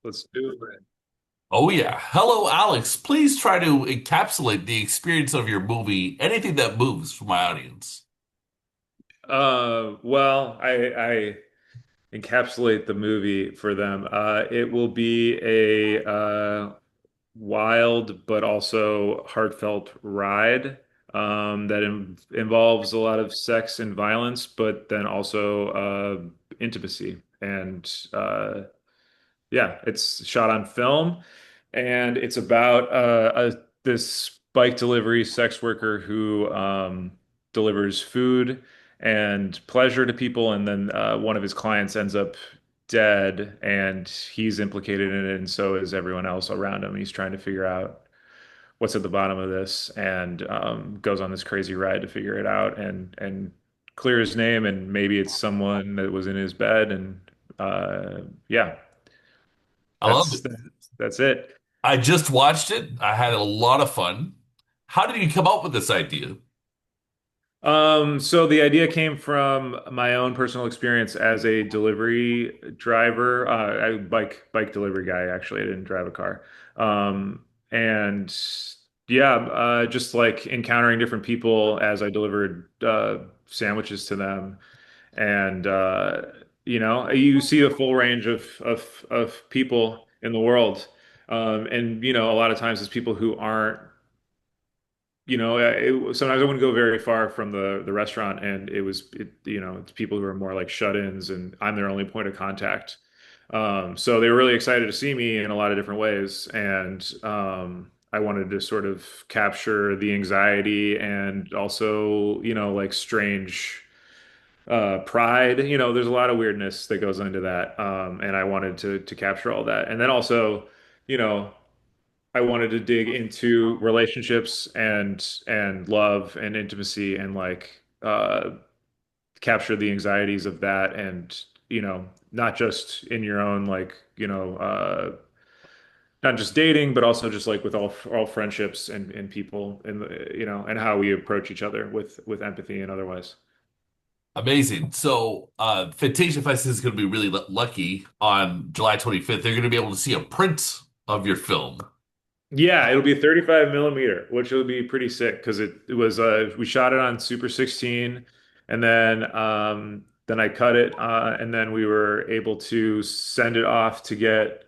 Let's do it. Oh, yeah. Hello, Alex. Please try to encapsulate the experience of your movie, anything that moves for my audience. Well, I encapsulate the movie for them. It will be a wild but also heartfelt ride that involves a lot of sex and violence, but then also intimacy. And yeah, it's shot on film, and it's about this bike delivery sex worker who delivers food and pleasure to people, and then one of his clients ends up dead, and he's implicated in it, and so is everyone else around him. He's trying to figure out what's at the bottom of this, and goes on this crazy ride to figure it out, and clear his name, and maybe it's someone that was in his bed, and yeah. I love it. That's it. I just watched it. I had a lot of fun. How did you come up with this idea? So the idea came from my own personal experience as a delivery driver, bike delivery guy. Actually, I didn't drive a car. And yeah, just like encountering different people as I delivered sandwiches to them, and you see a full range of people in the world, and a lot of times it's people who aren't. Sometimes I wouldn't go very far from the restaurant, and it's people who are more like shut-ins, and I'm their only point of contact. So they were really excited to see me in a lot of different ways, and I wanted to sort of capture the anxiety and also, like strange pride. There's a lot of weirdness that goes into that, and I wanted to capture all that, and then also, you know. I wanted to dig into relationships and love and intimacy and like capture the anxieties of that, and not just in your own like not just dating, but also just like with all friendships and people, and and how we approach each other with empathy and otherwise. Amazing. So, Fantasia Fest is going to be really lucky on July 25th. They're going to be able to see a print of your film. Yeah, it'll be 35 millimeter, which will be pretty sick because it was we shot it on Super 16, and then I cut it, and then we were able to send it off to get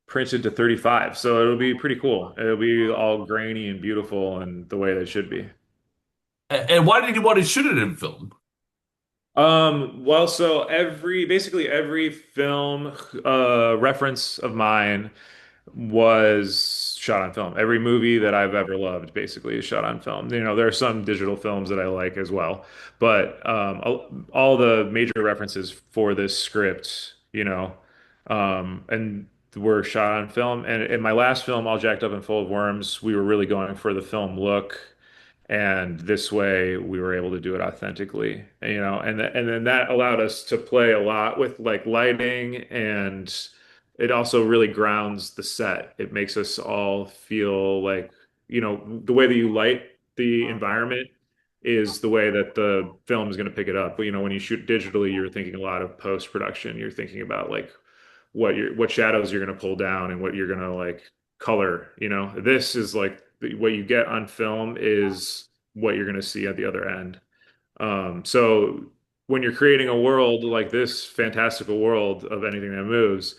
printed to 35. So it'll be pretty cool. It'll be all grainy and beautiful and the way that it should be. And why did you want to shoot it in film? Well, so basically every film reference of mine was shot on film. Every movie that I've ever loved basically is shot on film. There are some digital films that I like as well, but all the major references for this script, and were shot on film. And in my last film, All Jacked Up and Full of Worms, we were really going for the film look. And this way we were able to do it authentically, and then that allowed us to play a lot with like lighting, and it also really grounds the set. It makes us all feel like, the way that you light the environment is the way that the film is going to pick it up. But when you shoot digitally, you're thinking a lot of post production. You're thinking about like what shadows you're going to pull down and what you're going to like color. This is like what you get on film is what you're going to see at the other end. So when you're creating a world like this fantastical world of anything that moves,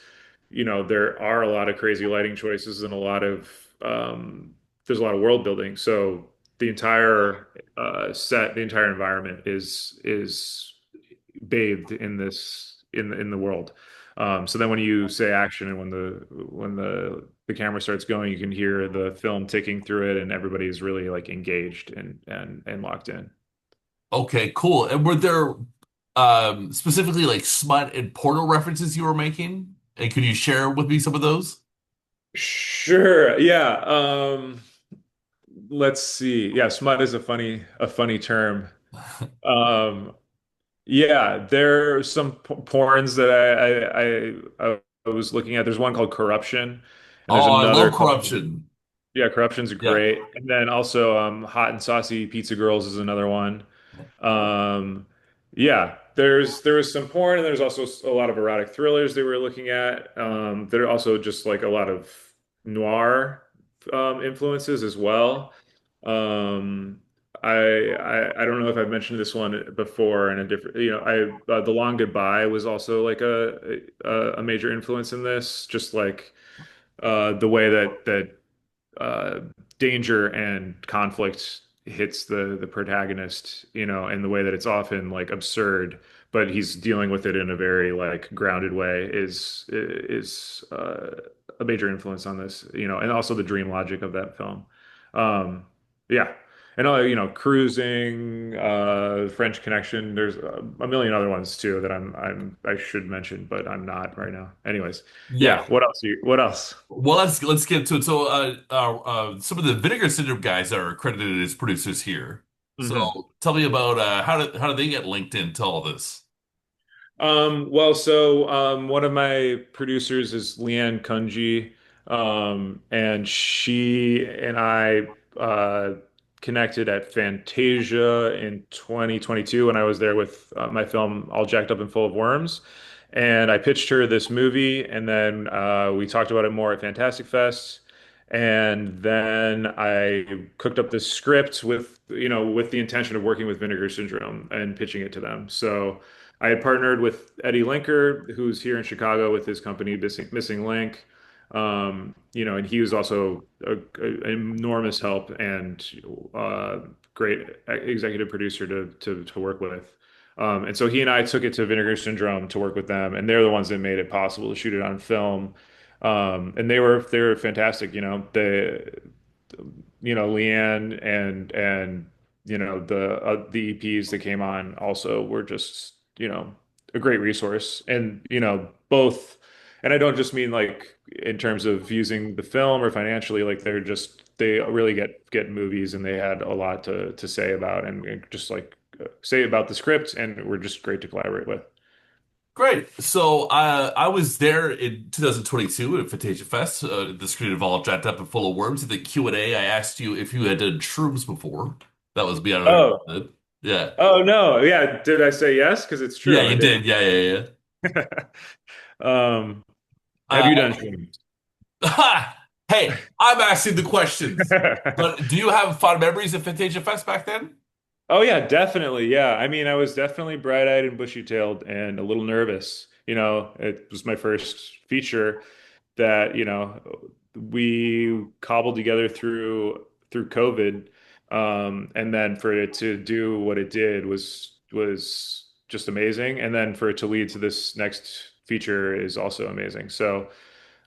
there are a lot of crazy lighting choices and there's a lot of world building. So the entire set, the entire environment is bathed in the world. So then when you say action, and when the camera starts going, you can hear the film ticking through it, and everybody's really like engaged and locked in. Okay, cool. And were there specifically like smut and portal references you were making? And could you share with me some of those? Sure. Yeah. Let's see. Yeah, smut is a funny term. Um, yeah, there are some porns that I was looking at. There's one called Corruption, and there's Oh, I another love called, corruption. yeah, Corruption's Yeah. great. And then also Hot and Saucy Pizza Girls is another one. Um, Yeah, there was some porn, and there's also a lot of erotic thrillers they were looking at. There are also just like a lot of noir influences as well. Um, I don't know if I've mentioned this one before in a different, I The Long Goodbye was also like a major influence in this, just like the way that uh, danger and conflict hits the protagonist, in the way that it's often like absurd, but he's dealing with it in a very like grounded way is a major influence on this, and also the dream logic of that film. Um, yeah. And Cruising, French Connection. There's a million other ones too that I should mention, but I'm not right now. Anyways, Yeah. yeah. What else? What else? Well, let's get to it. So, some of the Vinegar Syndrome guys are credited as producers here. Mhm. So, tell me about how did they get linked into all this? One of my producers is Leanne Kunji, and she and I connected at Fantasia in 2022 when I was there with my film All Jacked Up and Full of Worms. And I pitched her this movie, and then we talked about it more at Fantastic Fest. And then I cooked up this script with the intention of working with Vinegar Syndrome and pitching it to them. So I had partnered with Eddie Linker, who's here in Chicago with his company Missing Link. And he was also an enormous help and great executive producer to work with. And so he and I took it to Vinegar Syndrome to work with them, and they're the ones that made it possible to shoot it on film. And they were fantastic. Leanne and the EPs that came on also were just a great resource, and both. And I don't just mean like in terms of using the film or financially, like they really get movies, and they had a lot to say about and just like say about the script, and were just great to collaborate with. Great. So, I was there in 2022 at Fantasia Fest, the screen of All Jacked Up and Full of Worms. At the Q&A, I asked you if you had done shrooms before. That was beyond Oh, recommended. Yeah. oh no, yeah. Did I say yes? Because it's Yeah, true. I you did. did. Yeah, yeah, Um, have you yeah. done shrooms? Hey, I'm asking the questions. But do you have fond memories of Fantasia Fest back then? Oh yeah, definitely. Yeah. I mean, I was definitely bright-eyed and bushy-tailed and a little nervous. It was my first feature that, we cobbled together through COVID. And then for it to do what it did was just amazing. And then for it to lead to this next feature is also amazing. So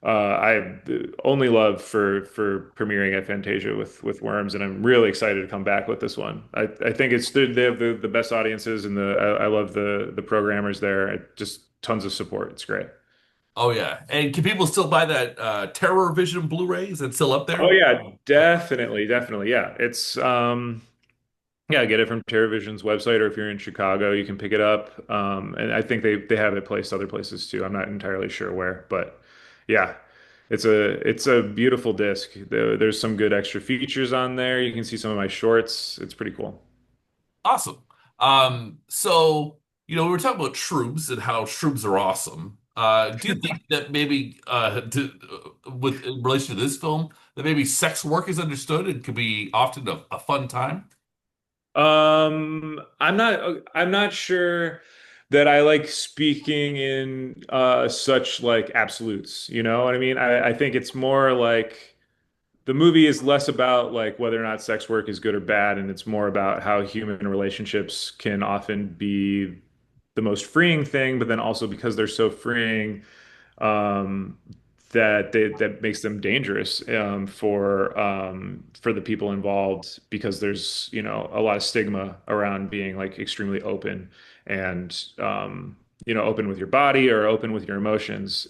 I have the only love for premiering at Fantasia with Worms, and I'm really excited to come back with this one. I think they have the best audiences, and I love the programmers there. Just tons of support. It's great. Oh yeah. And can people still buy that Terror Vision Blu-ray? Is it still up Oh there? yeah, definitely, definitely. Yeah, it's yeah, get it from TerraVision's website, or if you're in Chicago, you can pick it up. And I think they have it placed other places too. I'm not entirely sure where, but yeah, it's a beautiful disc. There's some good extra features on there. You can see some of my shorts. It's pretty cool. Awesome. So, we were talking about shrooms and how shrooms are awesome. Do you think that maybe with in relation to this film, that maybe sex work is understood and could be often a fun time? I'm not sure that I like speaking in such like absolutes. You know what I mean? I think it's more like the movie is less about like whether or not sex work is good or bad, and it's more about how human relationships can often be the most freeing thing, but then also because they're so freeing, um, that makes them dangerous for the people involved, because there's a lot of stigma around being like extremely open and open with your body or open with your emotions.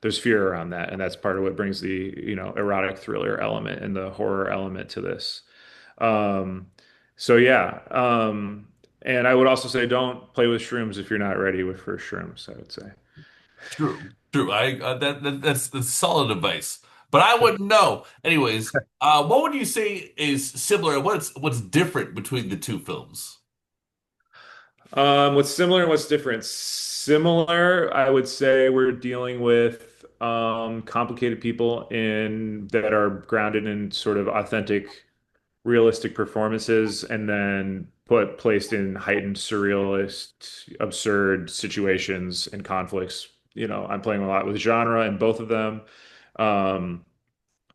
There's fear around that, and that's part of what brings the erotic thriller element and the horror element to this. Um, so yeah, and I would also say don't play with shrooms if you're not ready with first shrooms, I would say. True, true. That's solid advice. But I wouldn't know. Anyways, what would you say is similar? What's different between the two films? What's similar and what's different? Similar, I would say we're dealing with complicated people in that are grounded in sort of authentic, realistic performances, and then placed in heightened, surrealist, absurd situations and conflicts. I'm playing a lot with genre in both of them, um,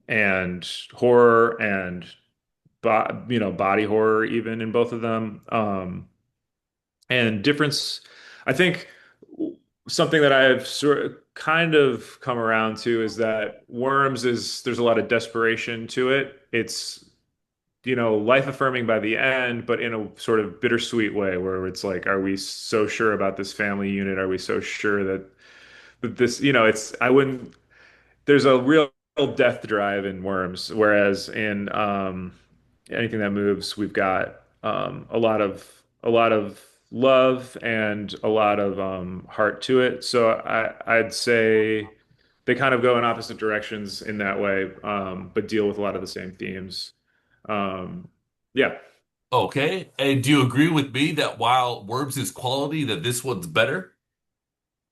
and horror and body horror even in both of them. And difference, I think something that I've sort of kind of come around to is that Worms is there's a lot of desperation to it. It's life affirming by the end, but in a sort of bittersweet way where it's like, are we so sure about this family unit? Are we so sure that this, it's I wouldn't there's a real death drive in Worms, whereas in anything that moves, we've got a lot of love and a lot of heart to it. So I'd say they kind of go in opposite directions in that way, but deal with a lot of the same themes. Um, yeah. Okay. And do you agree with me that while Worms is quality, that this one's better?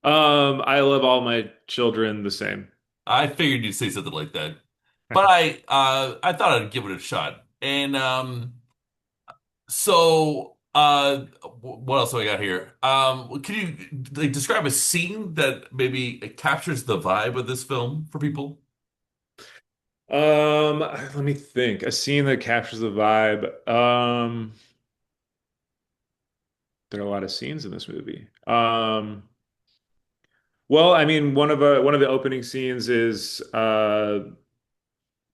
I love all my children the same. I figured you'd say something like that. But I thought I'd give it a shot. And what else do I got here? Can you like describe a scene that maybe captures the vibe of this film for people? Let me think. A scene that captures the vibe. There are a lot of scenes in this movie. Well, I mean, one of the opening scenes is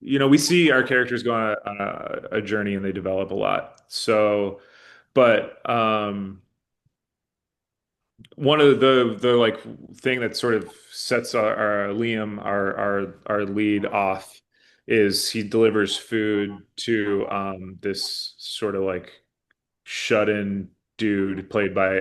we see our characters go on a journey and they develop a lot. So, but one of the like thing that sort of sets our Liam, our lead off, is he delivers food to this sort of like shut-in dude played by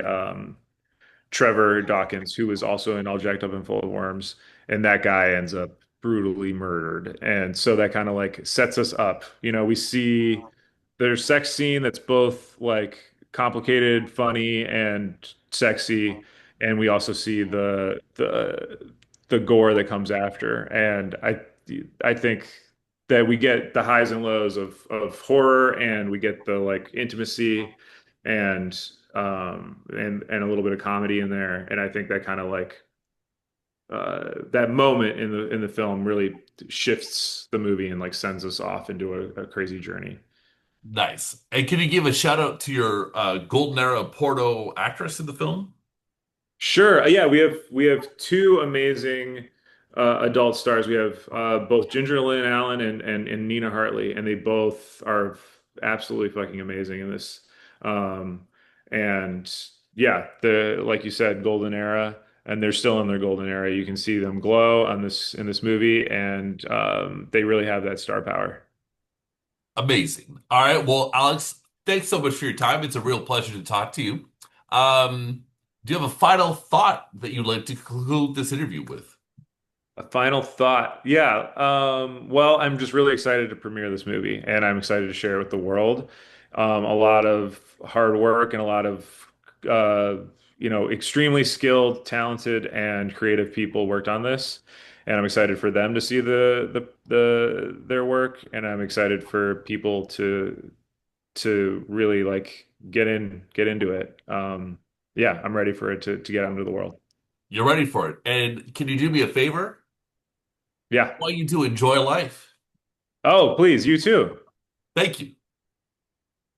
Trevor Dawkins, who was also in All Jacked Up and Full of Worms, and that guy ends up brutally murdered. And so that kind of like sets us up. We see there's sex scene that's both like complicated, funny, and sexy, and we also see the gore that comes after. And I think that we get the highs and lows of horror, and we get the like intimacy and a little bit of comedy in there. And I think that kind of like that moment in the film really shifts the movie and like sends us off into a crazy journey. Nice. And can you give a shout out to your Golden Era Porto actress in the film? Sure. Yeah, we have two amazing adult stars. We have both Ginger Lynn Allen and Nina Hartley, and they both are absolutely fucking amazing in this. Um, and yeah, the like you said, golden era, and they're still in their golden era. You can see them glow on this in this movie, and they really have that star power. Amazing. All right. Well, Alex, thanks so much for your time. It's a real pleasure to talk to you. Do you have a final thought that you'd like to conclude this interview with? A final thought. Yeah. Well, I'm just really excited to premiere this movie and I'm excited to share it with the world. A lot of hard work and a lot of, extremely skilled, talented, and creative people worked on this. And I'm excited for them to see their work. And I'm excited for people to really like get into it. Yeah, I'm ready for it to get out into the world. You're ready for it. And can you do me a favor? Yeah. I want you to enjoy life. Oh, please, you too. Thank you.